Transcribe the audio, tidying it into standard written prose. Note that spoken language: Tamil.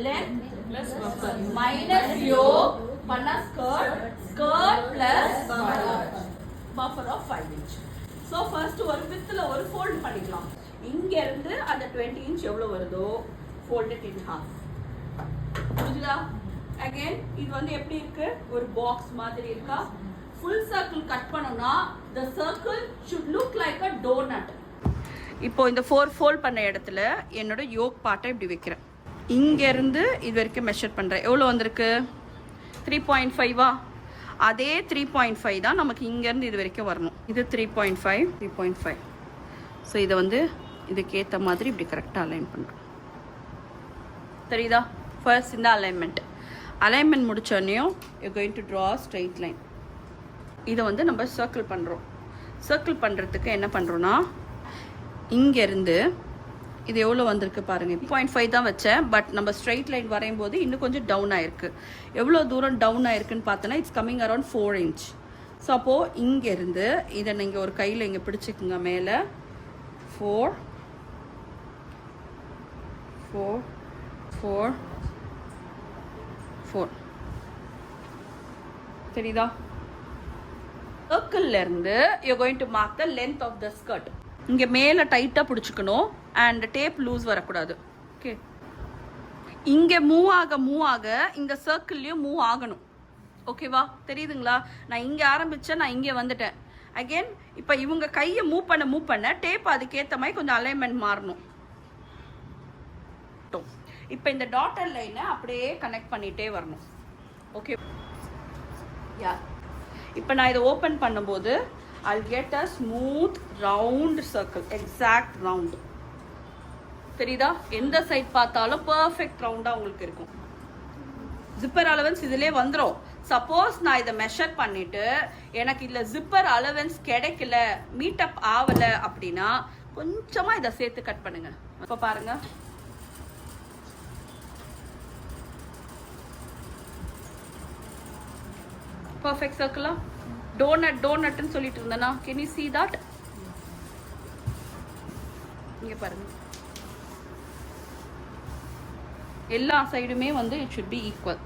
length plus buffer minus yoke பண்ணா skirt plus buffer of 5 inch. So first ஒரு widthல ஒரு fold பண்ணிக்கலாம். இங்க இருந்து அந்த 20 inch எவ்வளவு வருதோ fold it in half. புரியுதா? Again இது வந்து எப்படி இருக்கு? ஒரு box மாதிரி இருக்கா? Full circle கட் பண்ணோம்னா the circle should look like a donut. இப்போ இந்த 4 fold பண்ண இடத்துல என்னோட yoke பார்ட்டை இப்படி வைக்கிறேன். இங்க இருந்து இது வரைக்கும் மெஷர் பண்றேன். எவ்வளவு வந்திருக்கு? 3.5 அதே 3.5 தான் நமக்கு இங்க இருந்து இது வரைக்கும் வரணும். இது 3.5. ஸோ இதை வந்து இதுக்கு ஏற்ற மாதிரி இப்படி கரெக்டாக அலைன் பண்ணுறோம். தெரியுதா? ஃபர்ஸ்ட் இந்த அலைன்மெண்ட் முடிச்சோடனையும் you going to draw straight line. இதை வந்து நம்ம சர்க்கிள் பண்ணுறோம். சர்க்கிள் பண்ணுறதுக்கு என்ன பண்ணுறோன்னா இங்கேருந்து இது எவ்வளோ வந்திருக்கு பாருங்கள். 0.5 தான் வச்சேன். பட் நம்ம ஸ்ட்ரெயிட் லைன் வரையும் போது இன்னும் கொஞ்சம் டவுன் ஆயிருக்கு. எவ்வளோ தூரம் டவுன் ஆயிருக்குன்னு பார்த்தோன்னா it's coming around 4 inch. So அப்போது இங்கேருந்து இதை நீங்கள் ஒரு கையில் இங்கே பிடிச்சிக்குங்க. மேலே 4 தெரியுதா? சர்க்கிள்ல இருந்து you going to mark the length of the skirt. இங்கே மேலே டைட்டாக பிடிச்சிக்கணும் அண்ட் டேப் லூஸ் வரக்கூடாது. ஓகே, இங்கே மூவ் ஆக இந்த சர்க்கிள்லேயும் மூவ் ஆகணும். ஓகேவா? தெரியுதுங்களா? நான் இங்கே ஆரம்பித்தேன், நான் இங்கே வந்துட்டேன். அகெயின் இப்போ இவங்க கையை மூவ் பண்ண டேப் அதுக்கேற்ற மாதிரி கொஞ்சம் அலைன்மெண்ட் மாறணும். இப்போ இந்த டாட்டர் லைனை அப்படியே கனெக்ட் பண்ணிகிட்டே வரணும். ஓகே யா, இப்போ நான் இதை ஓப்பன் பண்ணும்போது I'll get a smooth round circle, exact round. தெரியுதா? எந்த சைட் பார்த்தாலும் பர்ஃபெக்ட் ரவுண்டா உங்களுக்கு இருக்கும். ஜிப்பர் அலவன்ஸ் இதிலே வந்துடும். சப்போஸ் நான் இதை மெஷர் பண்ணிட்டு எனக்கு இல்லை ஜிப்பர் அலவன்ஸ் கிடைக்கல, மீட்டப் ஆகலை அப்படின்னா கொஞ்சமா இதை சேர்த்து கட் பண்ணுங்க. இப்போ பாருங்க, பர்ஃபெக்ட் சர்க்கிளா? டோனட்னு சொல்லிட்டு இருந்தேனா? Can you see that? இங்க பாருங்க, எல்லா சைடுமே வந்து இட் should be equal.